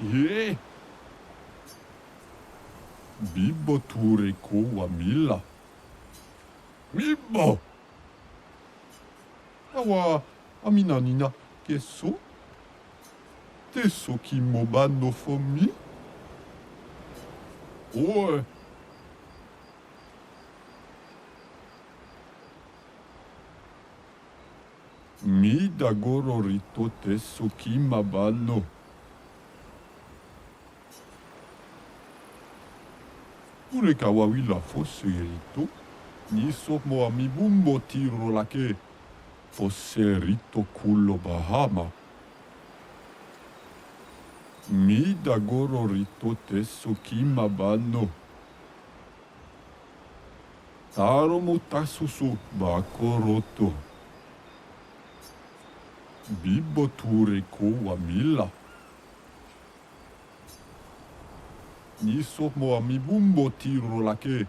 えビッボトゥレコはミラビッボあわあみなになけそてそきもばのフォミおいみだごろりとてそきまばのUreka wawila fosserito, niso mo mi bumbo tiro la che fosserito cullo Bahama. Mi da goro rito tesso kima banno. Taro mo tasusu bako roto. Bibbo ture ko wa mila. Niso mo mi bumbo tiro la che.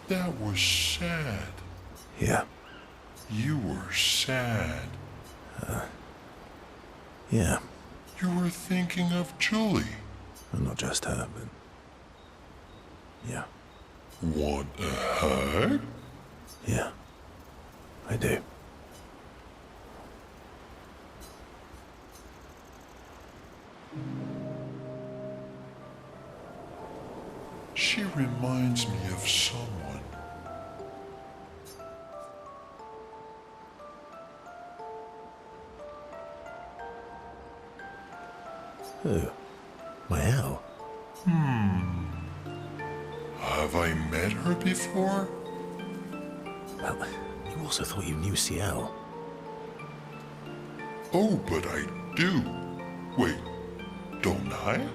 That was sad. Yeah. You were sad. Yeah. You were thinking of Julie. Well, not just her, but... yeah. Want a hug? Yeah. I do. She reminds me of someone. Who? My owl? Have I met her before? Well, you also thought you knew Ciel. Oh, but I do. Wait, don't I?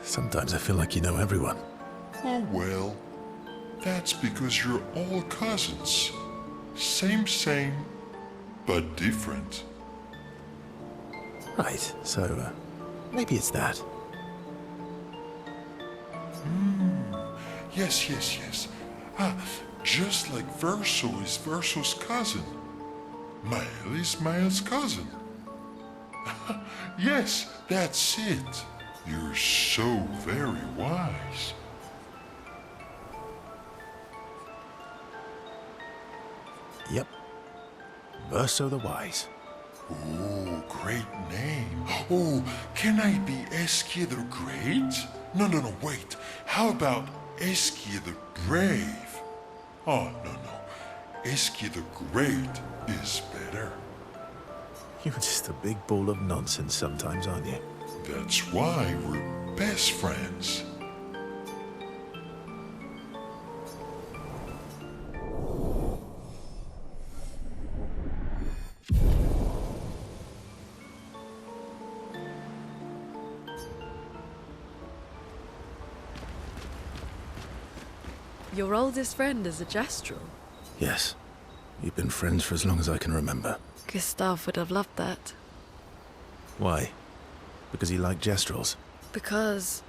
Sometimes I feel like you know everyone. Oh, well. That's because you're all cousins. Same, but different. Right, so, maybe it's that. Yes. Just like Verso is Verso's cousin. Mael is Mael's cousin. Yes, that's it. You're so very wise. Yep. Verso the Wise. Oh, great name. Oh, can I be Eskia the Great? No, wait. How about Eskia the Brave? Oh, no. Eskia the Great is better. You're just a big ball of nonsense sometimes, aren't you? That's why we're best friends. Your oldest friend is a Gestrel. Yes. We've been friends for as long as I can remember. Gustav would have loved that. Why? Because he liked Gestrels? Because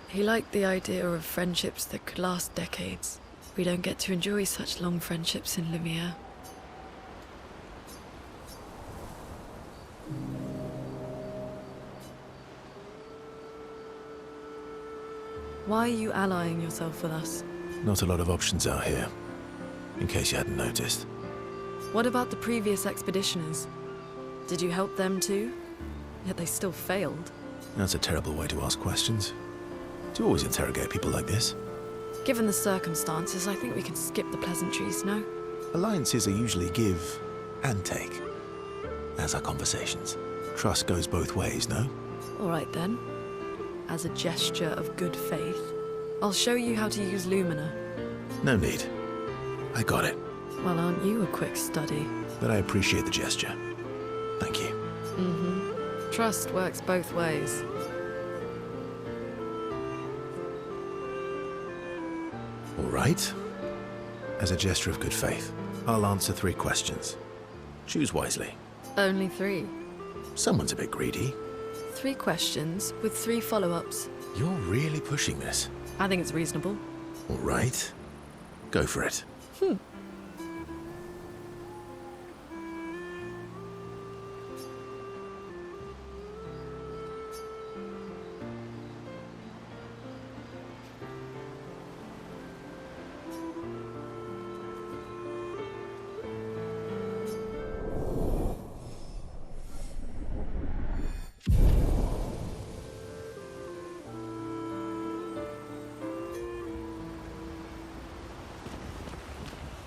he liked the idea of friendships that could last decades. We don't get to enjoy such long friendships in Lumiere. Why are you allying yourself with us? Not a lot of options out here, in case you hadn't noticed. What about the previous expeditioners? Did you help them too? Yet they still failed. That's a terrible way to ask questions. Do you always interrogate people like this? Given the circumstances, I think we can skip the pleasantries, no? Alliances are usually give and take, as are conversations. Trust goes both ways, no? All right then. As a gesture of good faith, I'll show you how to use Lumina. No need. I got it. Well, aren't you a quick study? But I appreciate the gesture. Thank you. Mm-hmm. Trust works both ways. All right. As a gesture of good faith, I'll answer 3 questions. Choose wisely. Only 3. Someone's a bit greedy. 3 questions with 3 follow-ups. You're really pushing this. I think it's reasonable. All right. Go for it.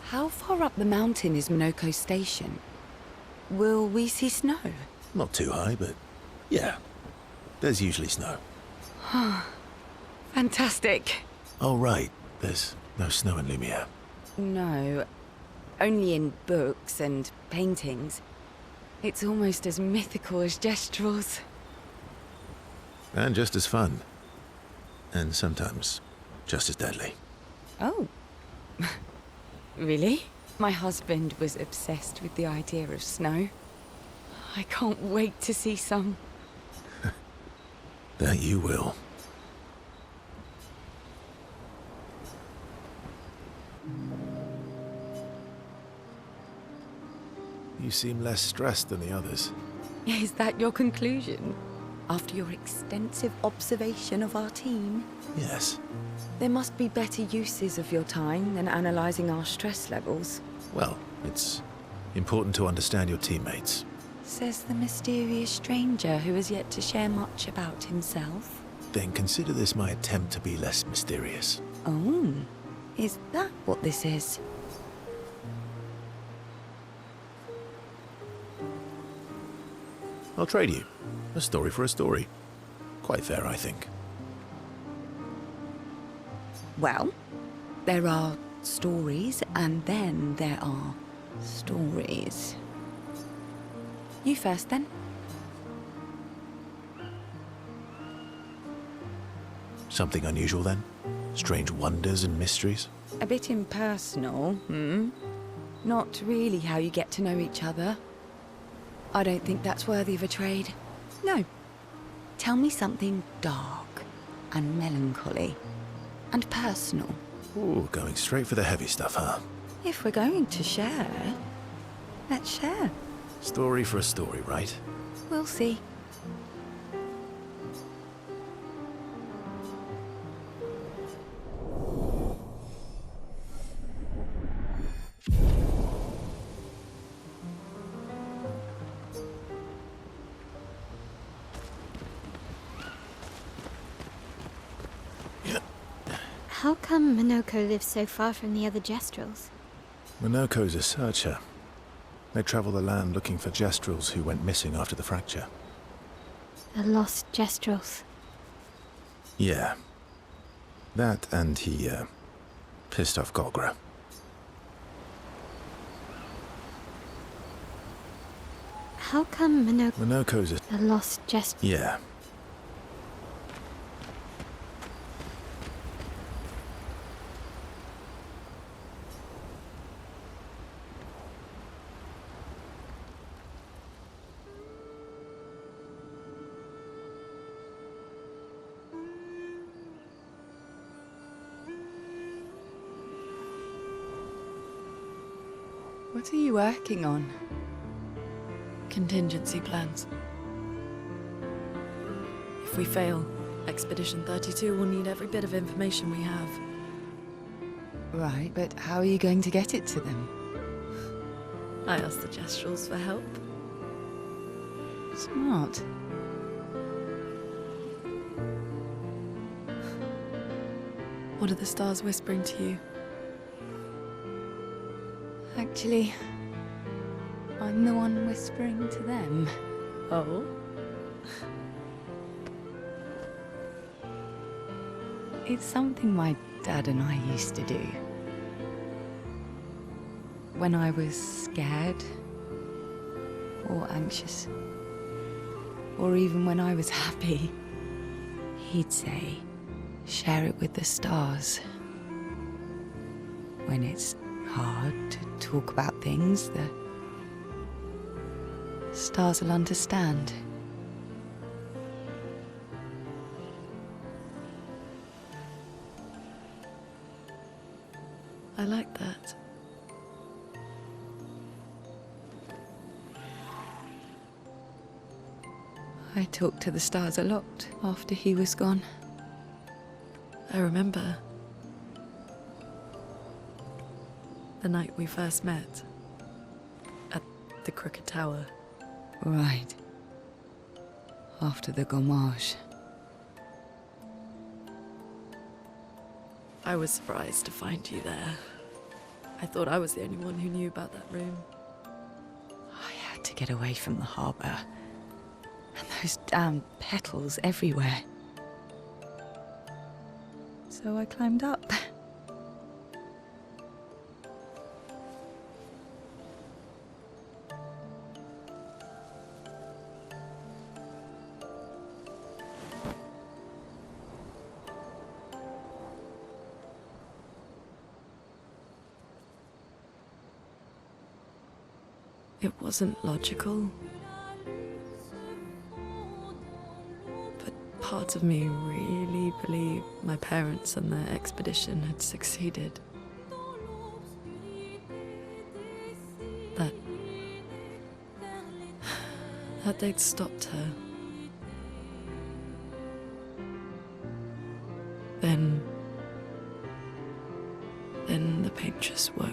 How far up the mountain is Minoko Station? Will we see snow? Not too high, but yeah. There's usually snow. Fantastic. Oh, right. There's no snow in Lumiere. No, only in books and paintings. It's almost as mythical as Gestrels. And just as fun. And sometimes just as deadly. Oh. Really? My husband was obsessed with the idea of snow. I can't wait to see some. That you will. You seem less stressed than the others. Is that your conclusion? After your extensive observation of our team? Yes. There must be better uses of your time than analysing our stress levels. Well, it's important to understand your teammates. Says the mysterious stranger who has yet to share much about himself. Then consider this my attempt to be less mysterious. Oh, is that what this is? I'll trade you. A story for a story. Quite fair, I think. Well, there are stories, and then there are stories. You first, then. Something unusual, then? Strange wonders and mysteries? A bit impersonal, Not really how you get to know each other. I don't think that's worthy of a trade. No. Tell me something dark and melancholy and personal. Ooh, going straight for the heavy stuff, huh? If we're going to share, let's share. Story for a story, right? We'll see. How come Minoko lives so far from the other Jestrels? Minoko's a searcher. They travel the land looking for Jestrels who went missing after the fracture. The lost Jestrels. Yeah. That and he, pissed off Golgra. How come Minoko's a... the lost Jestrels? Yeah. What are you working on? Contingency plans. If we fail, Expedition 32 will need every bit of information we have. Right, but how are you going to get it to them? I asked the Jestrels for help. Smart. What are the stars whispering to you? Actually, I'm the one whispering to them. Oh? It's something my dad and I used to do. When I was scared, or anxious, or even when I was happy, he'd say, share it with the stars. When it's hard to talk about things, the stars will understand. I like that. I talked to the stars a lot after he was gone. I remember the night we first met at the Crooked Tower. Right. After the gommage. I was surprised to find you there. I thought I was the only one who knew about that room. I had to get away from the harbour. And those damn petals everywhere. So I climbed up. It wasn't logical, but parts of me really believed my parents and their expedition had succeeded. That they'd stopped her. Then the paint just woke.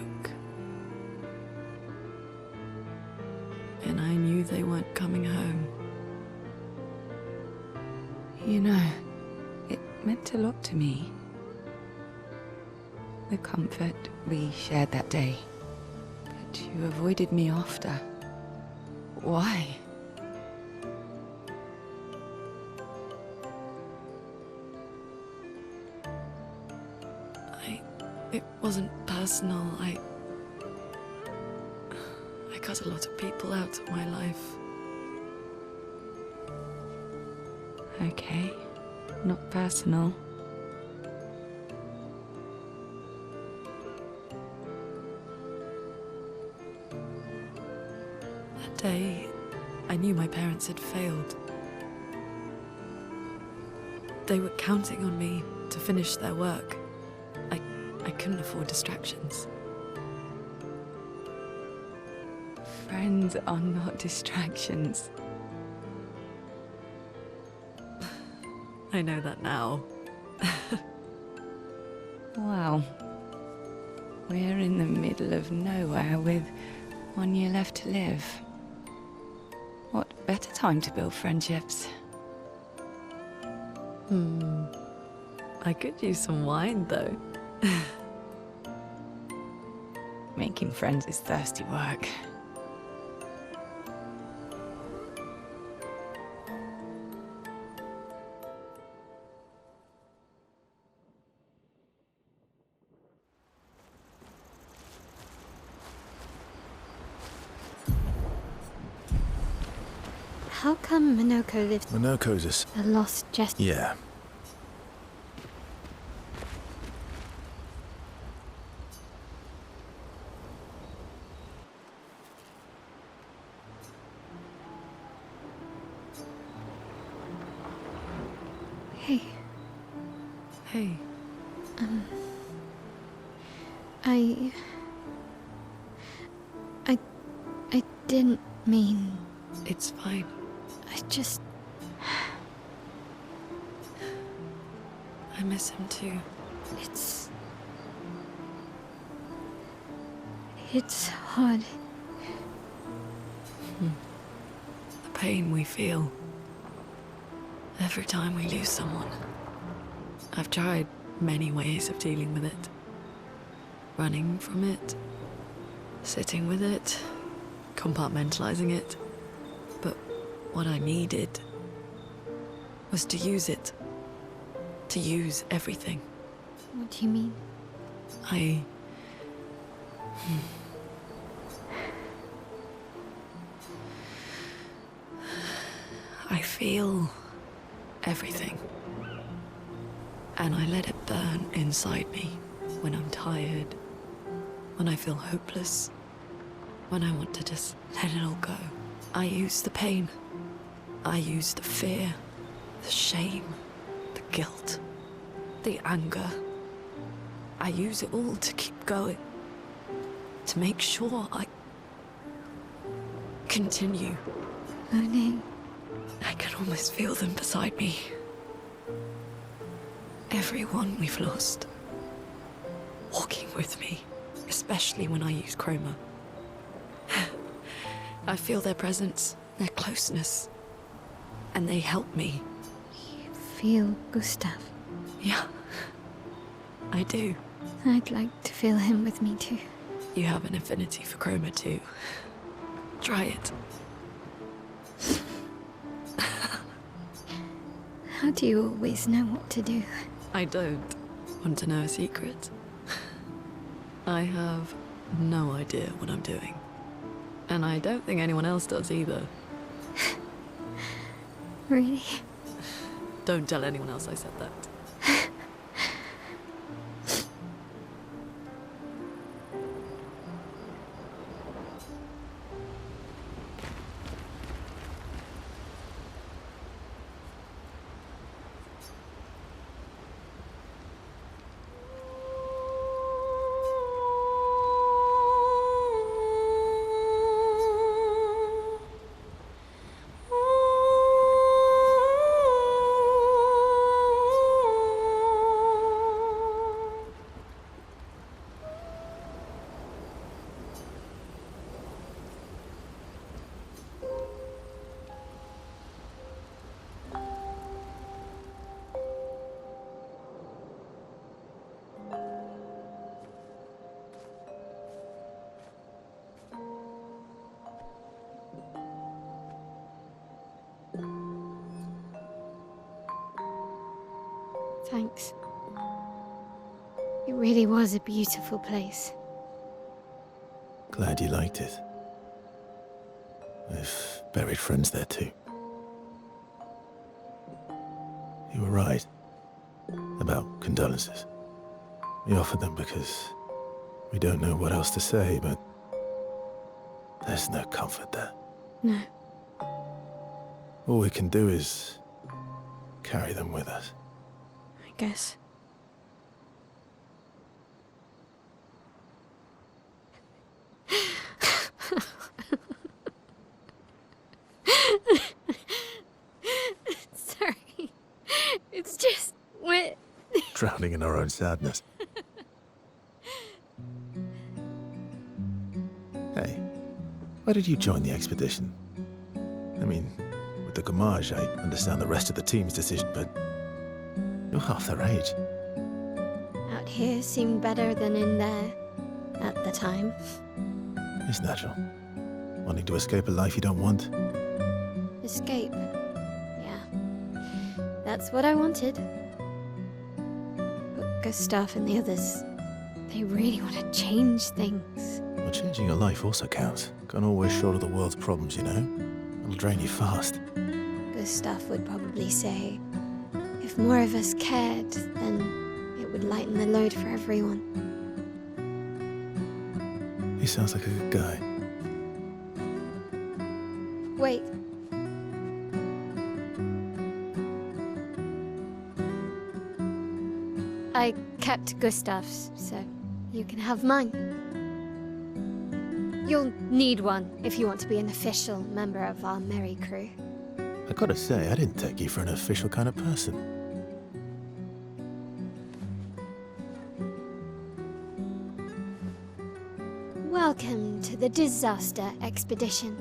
And I knew they weren't coming home. You know, it meant a lot to me. The comfort we shared that day. But you avoided me after. Why? It wasn't personal. I cut a lot of people out of my life. Okay, not personal. That day, I knew my parents had failed. They were counting on me to finish their work. I couldn't afford distractions. Friends are not distractions. I know that now. Wow. We're in the middle of nowhere with 1 year left to live. What better time to build friendships? I could use some wine, though. Making friends is thirsty work. How come Minoko lives Minoko's a lost jester? yeah. Hey, Hey, I... I didn't mean... it's fine. I just... I miss him too. It's... It's hard. The pain we feel every time we lose someone. I've tried many ways of dealing with it. Running from it, sitting with it, compartmentalizing it. But what I needed was to use it. To use everything. What do you mean? I feel everything. And I let it burn inside me when I'm tired, when I feel hopeless, when I want to just let it all go. I use the pain. I use the fear, the shame, the guilt, the anger. I use it all to keep going, to make sure I continue. Moaning. I can almost feel them beside me. Everyone we've lost. Walking with me, especially when I use chroma. I feel their presence, their closeness, and they help me. You feel Gustav. Yeah, I do. I'd like to feel him with me too. You have an affinity for chroma too. Try it. How do you always know what to do? I don't. Want to know a secret? I have no idea what I'm doing. And I don't think anyone else does either. Really? Don't tell anyone else I said that. Thanks. It really was a beautiful place. Glad you liked it. I've buried friends there too. You were right about condolences. We offered them because we don't know what else to say, but there's no comfort there. No. All we can do is carry them with us. I guess. drowning in our own sadness. Hey, why did you join the expedition? I mean, with the Gamage, I understand the rest of the team's decision, but you're half their age. Out here seemed better than in there at the time. It's natural. Wanting to escape a life you don't want. Escape. Yeah. That's what I wanted. But Gustav and the others, they really want to change things. Well, changing your life also counts. Can't always shoulder the world's problems, you know? It'll drain you fast. Gustav would probably say, if more of us cared, then it would lighten the load for everyone. He sounds like a good guy. Wait. I kept Gustav's, so you can have mine. You'll need one if you want to be an official member of our merry crew. I gotta say, I didn't take you for an official kind of person. Welcome to the disaster expedition.